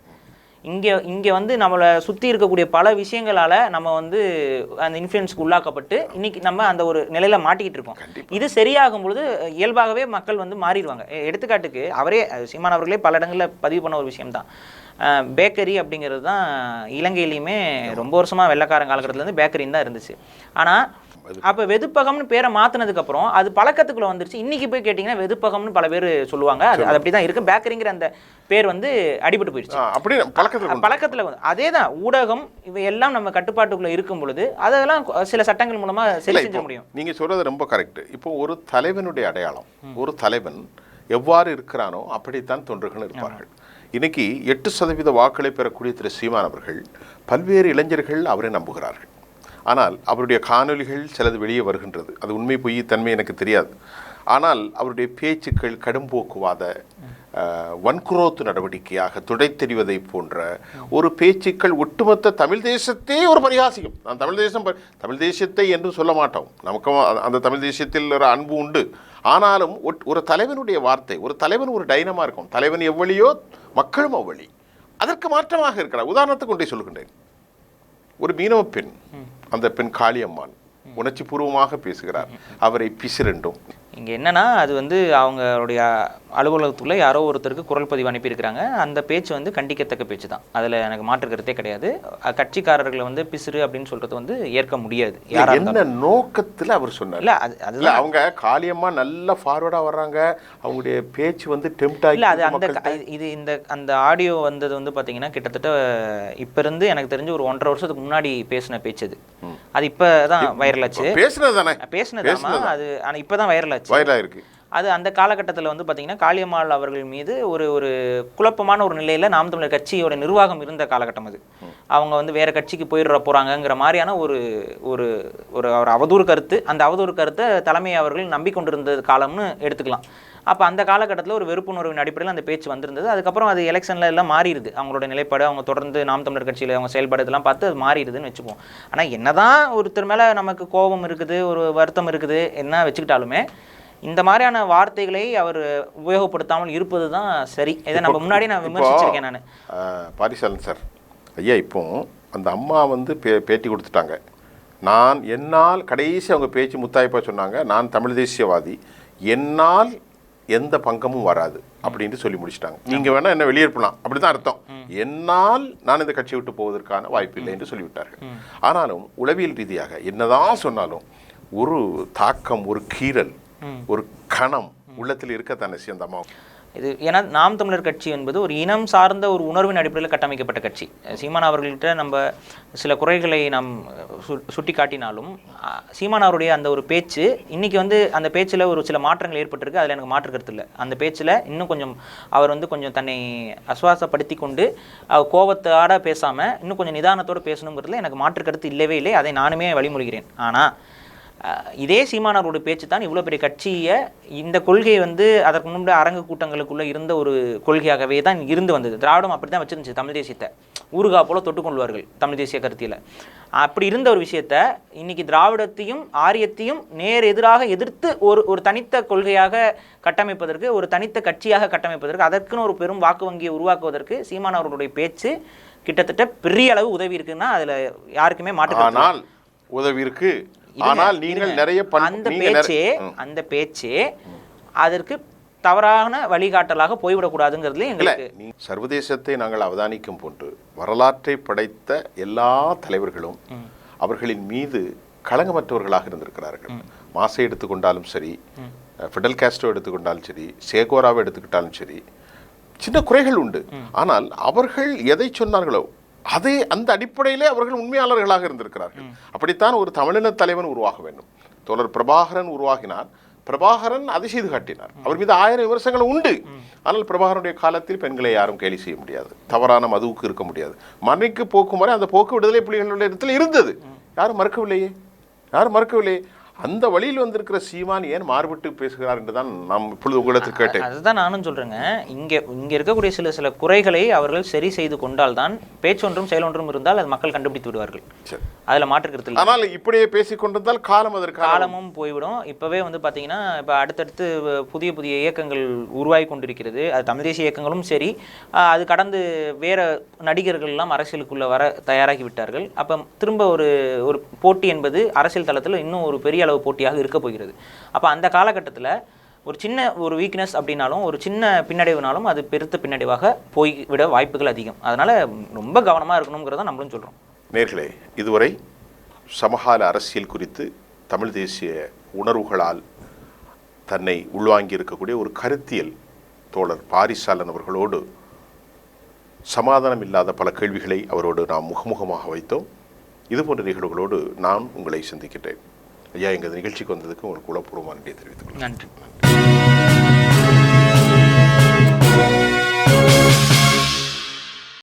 இங்க வந்து நம்மளை சுத்தி இருக்கக்கூடிய பல விஷயங்களால நம்ம வந்து அந்த இன்ஃப்ளூயன்ஸ்க்கு உள்ளாக்கப்பட்டு இன்னைக்கு நம்ம அந்த ஒரு நிலையில மாட்டிக்கிட்டு இருக்கோம். இது சரியாகும் பொழுது இயல்பாகவே மக்கள் வந்து மாறிடுவாங்க. எடுத்துக்காட்டுக்கு சீமான் அவர்களே பல இடங்களில் பதிவு பண்ண ஒரு விஷயம் தான் பேக்கரி அப்படிங்கிறது தான். இலங்கையிலையுமே ரொம்ப வருஷமாக வெள்ளக்காரன் காலகட்டத்துலேருந்து பேக்கரின்னு தான் இருந்துச்சு. ஆனால் அப்போ வெதுப்பகம்னு பேரை மாற்றினதுக்கு அப்புறம் அது பழக்கத்துக்குள்ள வந்துருச்சு. இன்னைக்கு போய் கேட்டிங்கன்னா வெதுப்பகம்னு பல பேர் சொல்லுவாங்க. அது அப்படி தான் இருக்கு. பேக்கரிங்கிற அந்த பேர் வந்து அடிபட்டு போயிடுச்சு. அப்படி பழக்கத்தில் வந்து அதே தான் ஊடகம் இவையெல்லாம் நம்ம கட்டுப்பாட்டுக்குள்ள இருக்கும் பொழுது அதெல்லாம் சில சட்டங்கள் மூலமா சரி செஞ்ச முடியும். நீங்க சொல்றது ரொம்ப கரெக்ட். இப்போ ஒரு தலைவனுடைய அடையாளம், ஒரு தலைவன் எவ்வாறு இருக்கிறானோ அப்படித்தான் தொண்டர்கள் இருப்பார்கள். இன்னைக்கு 8% வாக்களை பெறக்கூடிய திரு சீமான் அவர்கள் பல்வேறு இளைஞர்கள் அவரை நம்புகிறார்கள். ஆனால் அவருடைய காணொலிகள் சிலது வெளியே வருகின்றது. அது உண்மை பொய் தன்மை எனக்கு தெரியாது. ஆனால் அவருடைய பேச்சுக்கள் கடும்போக்குவாத வன்குரோத்து நடவடிக்கையாக துடைத்தெறிவதை போன்ற ஒரு பேச்சுக்கள் ஒட்டுமொத்த தமிழ் தேசத்தே ஒரு பரிகாசியம். நான் தமிழ் தேசத்தை என்று சொல்ல மாட்டோம். நமக்கும் அந்த தமிழ் தேசத்தில் ஒரு அன்பு உண்டு. ஆனாலும் ஒரு தலைவனுடைய வார்த்தை, ஒரு தலைவன் ஒரு டைனமாக இருக்கும். தலைவன் எவ்வளியோ மக்களும் அவ்வளி. அதற்கு மாற்றமாக இருக்கிறார். உதாரணத்துக்கு கொண்டே சொல்கின்றேன். ஒரு மீனவ பெண், அந்த பெண் காளியம்மான் உணர்ச்சி பூர்வமாக பேசுகிறார். அவரை பிசிரெண்டும். இங்கே என்னன்னா அது வந்து அவங்களுடைய அலுவலகத்துக்குள்ள யாரோ ஒருத்தருக்கு குரல் பதிவு அனுப்பியிருக்கிறாங்க. அந்த பேச்சு வந்து கண்டிக்கத்தக்க பேச்சு தான். அதில் எனக்கு மாற்று கருத்தே கிடையாது. கட்சிக்காரர்களை வந்து பிசிறு அப்படின்னு சொல்றது வந்து ஏற்க முடியாது. என்ன நோக்கத்தில் அவர் சொன்னார்? இல்லை அது அவங்க காளியம்மா நல்ல ஃபார்வர்டாக வர்றாங்க. அவங்களுடைய பேச்சு வந்து டெம்ட் ஆகி. இல்லை அது அந்த ஆடியோ வந்தது வந்து பார்த்தீங்கன்னா கிட்டத்தட்ட இப்போ இருந்து எனக்கு தெரிஞ்சு ஒரு 1.5 வருஷத்துக்கு முன்னாடி பேசின பேச்சு அது இப்போ தான் வைரல் ஆச்சு. பேசினது அது ஆனால் இப்போ தான் வைரல் ஆச்சு. அது அந்த காலகட்டத்தில் வந்து பார்த்தீங்கன்னா காளியம்மாள் அவர்கள் மீது ஒரு குழப்பமான ஒரு நிலையில் நாம் தமிழர் கட்சியோட நிர்வாகம் இருந்த காலகட்டம் அது. அவங்க வந்து வேறு கட்சிக்கு போயிடுற மாதிரியான ஒரு அவதூறு கருத்து. அந்த அவதூறு கருத்தை தலைமை அவர்கள் நம்பிக்கொண்டிருந்த காலம்னு எடுத்துக்கலாம். அப்போ அந்த காலகட்டத்தில் ஒரு வெறுப்புணர்வின் அடிப்படையில் அந்த பேச்சு வந்திருந்தது. அதுக்கப்புறம் அது எலெக்ஷனில் எல்லாம் மாறிடுது. அவங்களோட நிலைப்பாடு, அவங்க தொடர்ந்து நாம் தமிழர் கட்சியில் அவங்க செயல்பாடு இதெல்லாம் பார்த்து அது மாறிடுதுன்னு வச்சுப்போம். ஆனால் என்னதான் ஒருத்தர் மேலே நமக்கு கோபம் இருக்குது, ஒரு வருத்தம் இருக்குது, என்ன வச்சுக்கிட்டாலுமே இந்த மாதிரியான வார்த்தைகளை அவர் உபயோகப்படுத்தாமல் இருப்பது தான் சரி. இதை நம்ம முன்னாடி நான் விமர்சிச்சிருக்கேன். நான் பாரிசாலன் சார் ஐயா, இப்போ அந்த அம்மா வந்து பேட்டி கொடுத்துட்டாங்க. என்னால் கடைசி அவங்க பேச்சு முத்தாய்ப்பா சொன்னாங்க, நான் தமிழ் தேசியவாதி, என்னால் எந்த பங்கமும் வராது அப்படின்னு சொல்லி முடிச்சிட்டாங்க. நீங்க வேணா என்ன வெளியேறலாம், அப்படிதான் அர்த்தம். என்னால் நான் இந்த கட்சியை விட்டு போவதற்கான வாய்ப்பு இல்லை என்று சொல்லிவிட்டார்கள். ஆனாலும் உளவியல் ரீதியாக என்னதான் சொன்னாலும் ஒரு தாக்கம், ஒரு கீறல், ஒரு கணம் உள்ளத்தில் இருக்கத்தானே அந்த அம்மா. இது ஏன்னா நாம் தமிழர் கட்சி என்பது ஒரு இனம் சார்ந்த ஒரு உணர்வின் அடிப்படையில் கட்டமைக்கப்பட்ட கட்சி. சீமான் அவர்கள்ட்ட நம்ம சில குறைகளை நாம் சுட்டி காட்டினாலும் சீமான் அவருடைய அந்த ஒரு பேச்சு இன்னைக்கு வந்து அந்த பேச்சில் ஒரு சில மாற்றங்கள் ஏற்பட்டிருக்கு. அதில் எனக்கு மாற்று கருத்து இல்லை. அந்த பேச்சில் இன்னும் கொஞ்சம் அவர் வந்து கொஞ்சம் தன்னை அசுவாசப்படுத்தி கொண்டு கோபத்தோட பேசாமல் இன்னும் கொஞ்சம் நிதானத்தோடு பேசணுங்கிறதுல எனக்கு மாற்று கருத்து இல்லவே இல்லை. அதை நானுமே வழிமொழிகிறேன். ஆனால் இதே சீமானவரோட பேச்சு தான் இவ்வளோ பெரிய கட்சியை, இந்த கொள்கை வந்து அதற்கு முன்னாடி அரங்கு கூட்டங்களுக்குள்ளே இருந்த ஒரு கொள்கையாகவே தான் இருந்து வந்தது. திராவிடம் அப்படி தான் வச்சிருந்துச்சு. தமிழ் தேசியத்தை ஊறுகா போல தொட்டுக்கொள்வார்கள் தமிழ் தேசிய கருத்தியில். அப்படி இருந்த ஒரு விஷயத்த இன்னைக்கு திராவிடத்தையும் ஆரியத்தையும் நேர் எதிராக எதிர்த்து ஒரு தனித்த கொள்கையாக கட்டமைப்பதற்கு, ஒரு தனித்த கட்சியாக கட்டமைப்பதற்கு, அதற்குன்னு ஒரு பெரும் வாக்கு வங்கியை உருவாக்குவதற்கு சீமானவர்களுடைய பேச்சு கிட்டத்தட்ட பெரிய அளவு உதவி இருக்குன்னா அதில் யாருக்குமே மாற்று உதவி இருக்கு. ஆனால் நீங்கள் நிறைய அந்த பேச்சே அதற்கு தவறான வழிகாட்டலாக போய்விடக்கூடாதுங்கிறதுல எங்களுக்கு. சர்வதேசத்தை நாங்கள் அவதானிக்கும் போன்று வரலாற்றை படைத்த எல்லா தலைவர்களும் அவர்களின் மீது களங்கமற்றவர்களாக இருந்திருக்கிறார்கள். மாசை எடுத்துக்கொண்டாலும் சரி, ஃபிடல் காஸ்ட்ரோ எடுத்துக்கொண்டாலும் சரி, சேகோராவை எடுத்துக்கிட்டாலும் சரி, சின்ன குறைகள் உண்டு. ஆனால் அவர்கள் எதை சொன்னார்களோ அந்த அடிப்படையிலே அவர்கள் உண்மையாளர்களாக இருந்திருக்கிறார்கள். அப்படித்தான் ஒரு தமிழின தலைவன் உருவாக வேண்டும். தோழர் பிரபாகரன் உருவாகினார். பிரபாகரன் அதை செய்து காட்டினார். அவர் மீது 1000 விமர்சனங்கள் உண்டு. ஆனால் பிரபாகரனுடைய காலத்தில் பெண்களை யாரும் கேலி செய்ய முடியாது, தவறான மதுவுக்கு இருக்க முடியாது. மனைக்கு போக்கும் வரை அந்த போக்கு விடுதலை புலிகளுடைய இடத்தில் இருந்தது. யாரும் மறுக்கவில்லையே. அந்த வழியில் வந்திருக்கிற சீமான் ஏன் மாறுபட்டு பேசுகிறார் என்றுதான் நாம் இப்பொழுது உங்களிடத்தில் கேட்டேன். அதுதான் நானும் சொல்றேங்க. இங்க இருக்கக்கூடிய சில குறைகளை அவர்கள் சரி செய்து கொண்டால்தான் பேச்சொன்றும் செயலொன்றும் இருந்தால் அது மக்கள் கண்டுபிடித்து விடுவார்கள். அதுல மாற்றுக்கிறது. ஆனால் இப்படியே பேசிக் கொண்டிருந்தால் காலமும் போய்விடும். இப்பவே வந்து பாத்தீங்கன்னா இப்ப அடுத்தடுத்து புதிய இயக்கங்கள் உருவாகி கொண்டிருக்கிறது. அது தமிழ் தேசிய இயக்கங்களும் சரி, அது கடந்து வேற நடிகர்கள் எல்லாம் அரசியலுக்குள்ள வர தயாராகி விட்டார்கள். அப்ப திரும்ப ஒரு போட்டி என்பது அரசியல் தளத்தில் இன்னும் ஒரு பெரிய அளவு போட்டியாக இருக்க போகிறது. அப்ப அந்த காலகட்டத்தில் ஒரு சின்ன வீக்னஸ் அப்படின்னாலும், ஒரு சின்ன பின்னடைவுனாலும் அது பெருத்த பின்னடைவாக போய்விட வாய்ப்புகள் அதிகம். அதனால ரொம்ப கவனமா இருக்கணுங்கிறத நம்மளும் சொல்றோம். நேர்களே, இதுவரை சமகால அரசியல் குறித்து தமிழ் தேசிய உணர்வுகளால் தன்னை உள்வாங்கி இருக்கக்கூடிய ஒரு கருத்தியல் தோழர் பாரிசாலன் அவர்களோடு சமாதானம் இல்லாத பல கேள்விகளை அவரோடு நாம் முகமுகமாக வைத்தோம். இதுபோன்ற நிகழ்வுகளோடு நான் உங்களை சந்திக்கின்றேன். ஐயா, எங்கள் நிகழ்ச்சிக்கு வந்ததுக்கு உங்களுக்கு உளப்பூர்வமான நன்றியை தெரிவித்துக் கொள்கிறேன். நன்றி.